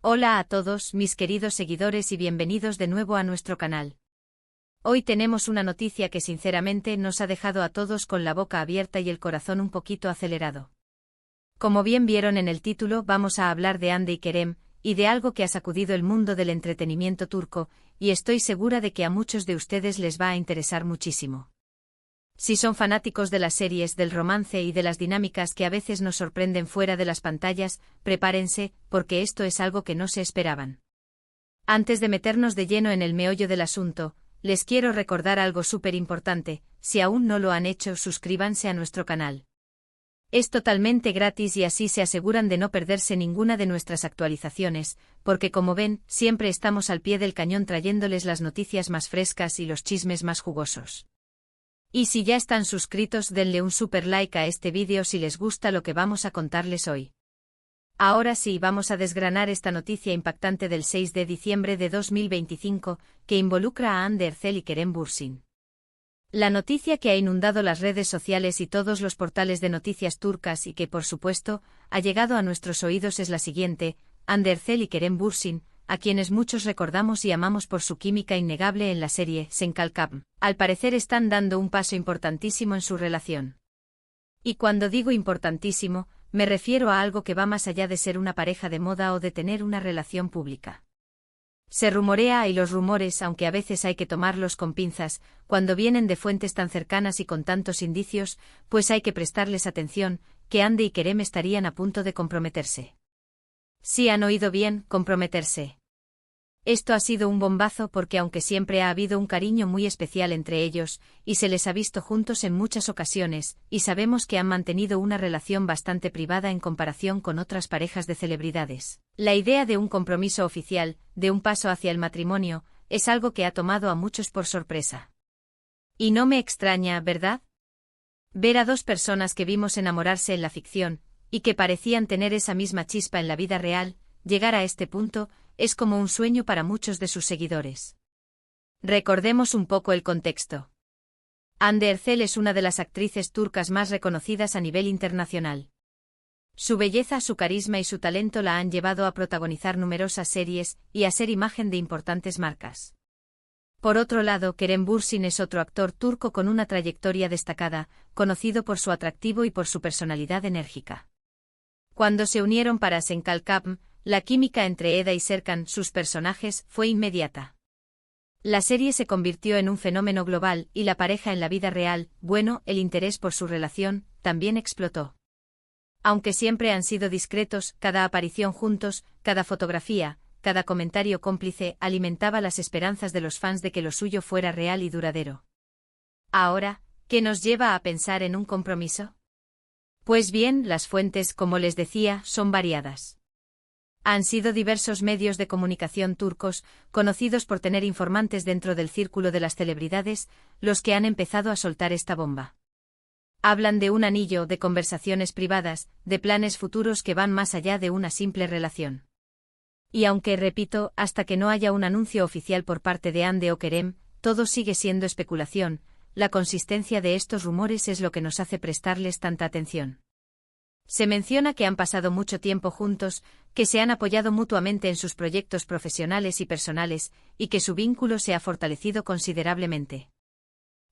Hola a todos, mis queridos seguidores y bienvenidos de nuevo a nuestro canal. Hoy tenemos una noticia que sinceramente nos ha dejado a todos con la boca abierta y el corazón un poquito acelerado. Como bien vieron en el título, vamos a hablar de Hande y Kerem, y de algo que ha sacudido el mundo del entretenimiento turco, y estoy segura de que a muchos de ustedes les va a interesar muchísimo. Si son fanáticos de las series, del romance y de las dinámicas que a veces nos sorprenden fuera de las pantallas, prepárense, porque esto es algo que no se esperaban. Antes de meternos de lleno en el meollo del asunto, les quiero recordar algo súper importante: si aún no lo han hecho, suscríbanse a nuestro canal. Es totalmente gratis y así se aseguran de no perderse ninguna de nuestras actualizaciones, porque como ven, siempre estamos al pie del cañón trayéndoles las noticias más frescas y los chismes más jugosos. Y si ya están suscritos, denle un super like a este vídeo si les gusta lo que vamos a contarles hoy. Ahora sí, vamos a desgranar esta noticia impactante del 6 de diciembre de 2025, que involucra a Hande Erçel y Kerem Bürsin. La noticia que ha inundado las redes sociales y todos los portales de noticias turcas y que, por supuesto, ha llegado a nuestros oídos es la siguiente: Hande Erçel y Kerem Bürsin, a quienes muchos recordamos y amamos por su química innegable en la serie Sen Kalkam, al parecer están dando un paso importantísimo en su relación. Y cuando digo importantísimo, me refiero a algo que va más allá de ser una pareja de moda o de tener una relación pública. Se rumorea, y los rumores, aunque a veces hay que tomarlos con pinzas, cuando vienen de fuentes tan cercanas y con tantos indicios, pues hay que prestarles atención, que Hande y Kerem estarían a punto de comprometerse. Sí han oído bien, comprometerse. Esto ha sido un bombazo porque aunque siempre ha habido un cariño muy especial entre ellos, y se les ha visto juntos en muchas ocasiones, y sabemos que han mantenido una relación bastante privada en comparación con otras parejas de celebridades, la idea de un compromiso oficial, de un paso hacia el matrimonio, es algo que ha tomado a muchos por sorpresa. Y no me extraña, ¿verdad? Ver a dos personas que vimos enamorarse en la ficción, y que parecían tener esa misma chispa en la vida real, llegar a este punto, es como un sueño para muchos de sus seguidores. Recordemos un poco el contexto. Hande Erçel es una de las actrices turcas más reconocidas a nivel internacional. Su belleza, su carisma y su talento la han llevado a protagonizar numerosas series y a ser imagen de importantes marcas. Por otro lado, Kerem Bürsin es otro actor turco con una trayectoria destacada, conocido por su atractivo y por su personalidad enérgica. Cuando se unieron para Sen Kalkam, la química entre Eda y Serkan, sus personajes, fue inmediata. La serie se convirtió en un fenómeno global y la pareja en la vida real, bueno, el interés por su relación, también explotó. Aunque siempre han sido discretos, cada aparición juntos, cada fotografía, cada comentario cómplice alimentaba las esperanzas de los fans de que lo suyo fuera real y duradero. Ahora, ¿qué nos lleva a pensar en un compromiso? Pues bien, las fuentes, como les decía, son variadas. Han sido diversos medios de comunicación turcos, conocidos por tener informantes dentro del círculo de las celebridades, los que han empezado a soltar esta bomba. Hablan de un anillo, de conversaciones privadas, de planes futuros que van más allá de una simple relación. Y aunque, repito, hasta que no haya un anuncio oficial por parte de Hande o Kerem, todo sigue siendo especulación, la consistencia de estos rumores es lo que nos hace prestarles tanta atención. Se menciona que han pasado mucho tiempo juntos, que se han apoyado mutuamente en sus proyectos profesionales y personales, y que su vínculo se ha fortalecido considerablemente.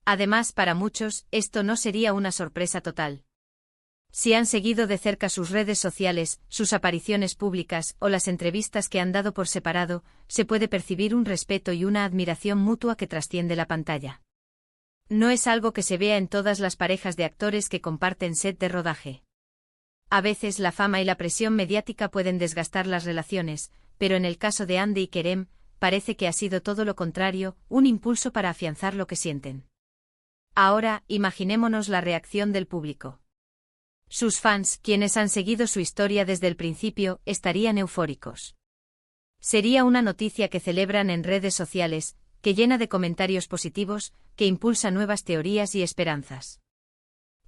Además, para muchos, esto no sería una sorpresa total. Si han seguido de cerca sus redes sociales, sus apariciones públicas o las entrevistas que han dado por separado, se puede percibir un respeto y una admiración mutua que trasciende la pantalla. No es algo que se vea en todas las parejas de actores que comparten set de rodaje. A veces la fama y la presión mediática pueden desgastar las relaciones, pero en el caso de Hande y Kerem, parece que ha sido todo lo contrario, un impulso para afianzar lo que sienten. Ahora, imaginémonos la reacción del público. Sus fans, quienes han seguido su historia desde el principio, estarían eufóricos. Sería una noticia que celebran en redes sociales, que llena de comentarios positivos, que impulsa nuevas teorías y esperanzas.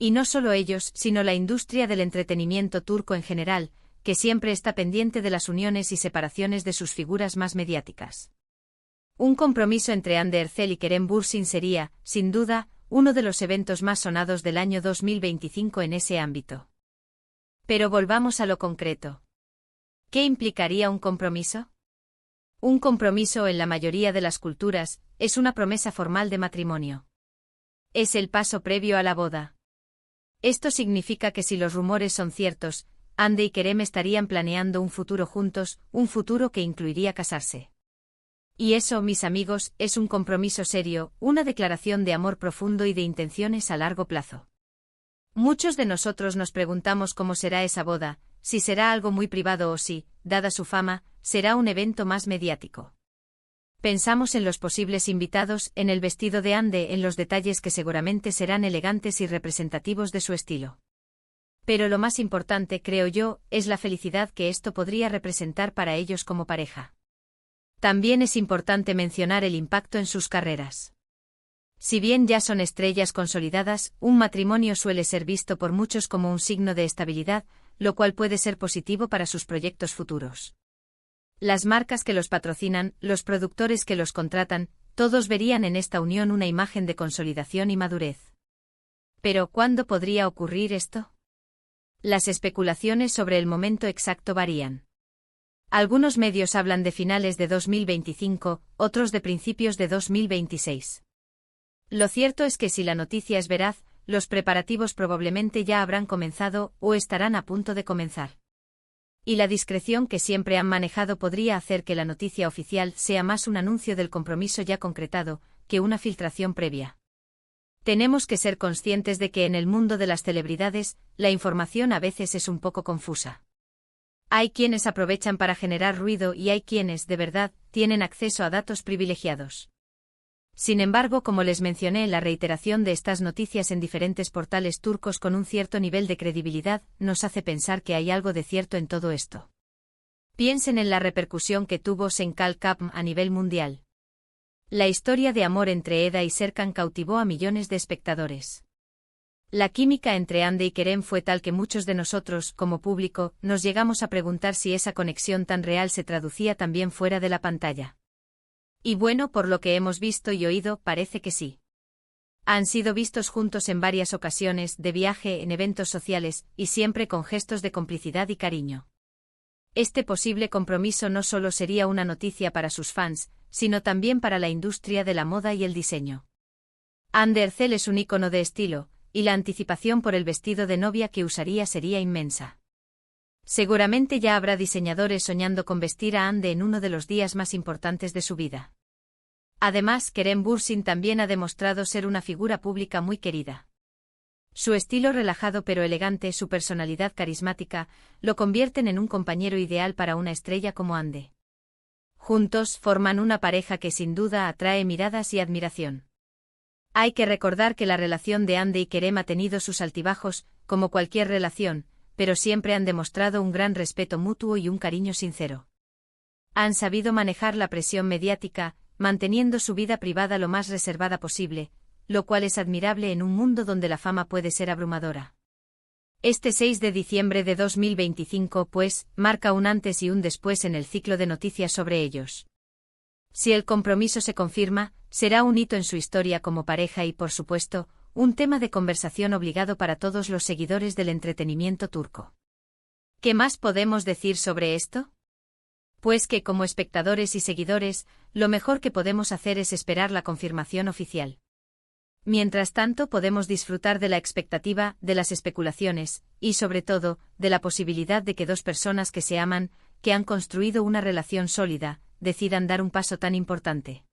Y no solo ellos, sino la industria del entretenimiento turco en general, que siempre está pendiente de las uniones y separaciones de sus figuras más mediáticas. Un compromiso entre Hande Erçel y Kerem Bürsin sería, sin duda, uno de los eventos más sonados del año 2025 en ese ámbito. Pero volvamos a lo concreto. ¿Qué implicaría un compromiso? Un compromiso en la mayoría de las culturas es una promesa formal de matrimonio. Es el paso previo a la boda. Esto significa que si los rumores son ciertos, Ande y Kerem estarían planeando un futuro juntos, un futuro que incluiría casarse. Y eso, mis amigos, es un compromiso serio, una declaración de amor profundo y de intenciones a largo plazo. Muchos de nosotros nos preguntamos cómo será esa boda, si será algo muy privado o si, dada su fama, será un evento más mediático. Pensamos en los posibles invitados, en el vestido de Ande, en los detalles que seguramente serán elegantes y representativos de su estilo. Pero lo más importante, creo yo, es la felicidad que esto podría representar para ellos como pareja. También es importante mencionar el impacto en sus carreras. Si bien ya son estrellas consolidadas, un matrimonio suele ser visto por muchos como un signo de estabilidad, lo cual puede ser positivo para sus proyectos futuros. Las marcas que los patrocinan, los productores que los contratan, todos verían en esta unión una imagen de consolidación y madurez. Pero, ¿cuándo podría ocurrir esto? Las especulaciones sobre el momento exacto varían. Algunos medios hablan de finales de 2025, otros de principios de 2026. Lo cierto es que si la noticia es veraz, los preparativos probablemente ya habrán comenzado o estarán a punto de comenzar. Y la discreción que siempre han manejado podría hacer que la noticia oficial sea más un anuncio del compromiso ya concretado, que una filtración previa. Tenemos que ser conscientes de que en el mundo de las celebridades, la información a veces es un poco confusa. Hay quienes aprovechan para generar ruido y hay quienes, de verdad, tienen acceso a datos privilegiados. Sin embargo, como les mencioné, la reiteración de estas noticias en diferentes portales turcos con un cierto nivel de credibilidad nos hace pensar que hay algo de cierto en todo esto. Piensen en la repercusión que tuvo Senkal Kapm a nivel mundial. La historia de amor entre Eda y Serkan cautivó a millones de espectadores. La química entre Ande y Kerem fue tal que muchos de nosotros, como público, nos llegamos a preguntar si esa conexión tan real se traducía también fuera de la pantalla. Y bueno, por lo que hemos visto y oído, parece que sí. Han sido vistos juntos en varias ocasiones, de viaje, en eventos sociales, y siempre con gestos de complicidad y cariño. Este posible compromiso no solo sería una noticia para sus fans, sino también para la industria de la moda y el diseño. Hande Erçel es un ícono de estilo, y la anticipación por el vestido de novia que usaría sería inmensa. Seguramente ya habrá diseñadores soñando con vestir a Hande en uno de los días más importantes de su vida. Además, Kerem Bürsin también ha demostrado ser una figura pública muy querida. Su estilo relajado pero elegante, su personalidad carismática, lo convierten en un compañero ideal para una estrella como Hande. Juntos forman una pareja que sin duda atrae miradas y admiración. Hay que recordar que la relación de Hande y Kerem ha tenido sus altibajos, como cualquier relación, pero siempre han demostrado un gran respeto mutuo y un cariño sincero. Han sabido manejar la presión mediática, manteniendo su vida privada lo más reservada posible, lo cual es admirable en un mundo donde la fama puede ser abrumadora. Este 6 de diciembre de 2025, pues, marca un antes y un después en el ciclo de noticias sobre ellos. Si el compromiso se confirma, será un hito en su historia como pareja y, por supuesto, un tema de conversación obligado para todos los seguidores del entretenimiento turco. ¿Qué más podemos decir sobre esto? Pues que como espectadores y seguidores, lo mejor que podemos hacer es esperar la confirmación oficial. Mientras tanto, podemos disfrutar de la expectativa, de las especulaciones, y sobre todo, de la posibilidad de que dos personas que se aman, que han construido una relación sólida, decidan dar un paso tan importante.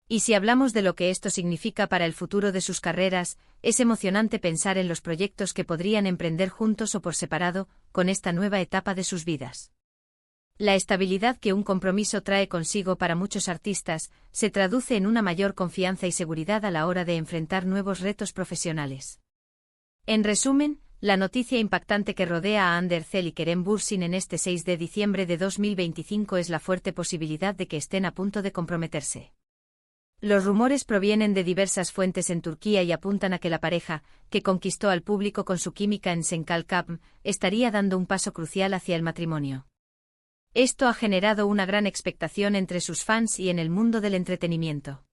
Y si hablamos de lo que esto significa para el futuro de sus carreras, es emocionante pensar en los proyectos que podrían emprender juntos o por separado, con esta nueva etapa de sus vidas. La estabilidad que un compromiso trae consigo para muchos artistas, se traduce en una mayor confianza y seguridad a la hora de enfrentar nuevos retos profesionales. En resumen, la noticia impactante que rodea a Hande Erçel y Kerem Bürsin en este 6 de diciembre de 2025 es la fuerte posibilidad de que estén a punto de comprometerse. Los rumores provienen de diversas fuentes en Turquía y apuntan a que la pareja, que conquistó al público con su química en Senkal Kapm, estaría dando un paso crucial hacia el matrimonio. Esto ha generado una gran expectación entre sus fans y en el mundo del entretenimiento.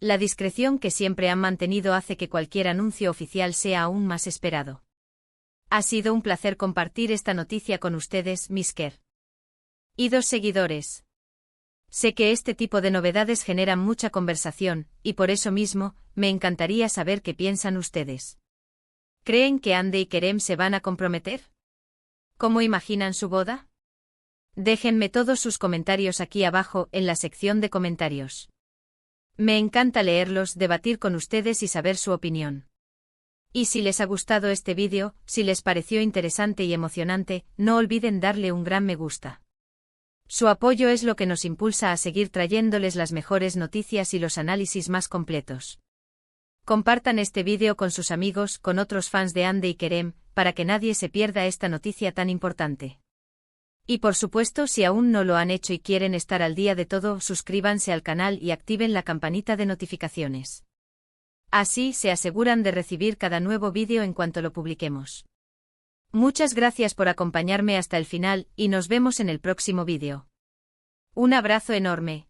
La discreción que siempre han mantenido hace que cualquier anuncio oficial sea aún más esperado. Ha sido un placer compartir esta noticia con ustedes, Misker. Y 2 seguidores. Sé que este tipo de novedades generan mucha conversación, y por eso mismo, me encantaría saber qué piensan ustedes. ¿Creen que Hande y Kerem se van a comprometer? ¿Cómo imaginan su boda? Déjenme todos sus comentarios aquí abajo en la sección de comentarios. Me encanta leerlos, debatir con ustedes y saber su opinión. Y si les ha gustado este vídeo, si les pareció interesante y emocionante, no olviden darle un gran me gusta. Su apoyo es lo que nos impulsa a seguir trayéndoles las mejores noticias y los análisis más completos. Compartan este vídeo con sus amigos, con otros fans de Hande y Kerem, para que nadie se pierda esta noticia tan importante. Y por supuesto, si aún no lo han hecho y quieren estar al día de todo, suscríbanse al canal y activen la campanita de notificaciones. Así se aseguran de recibir cada nuevo vídeo en cuanto lo publiquemos. Muchas gracias por acompañarme hasta el final y nos vemos en el próximo vídeo. Un abrazo enorme.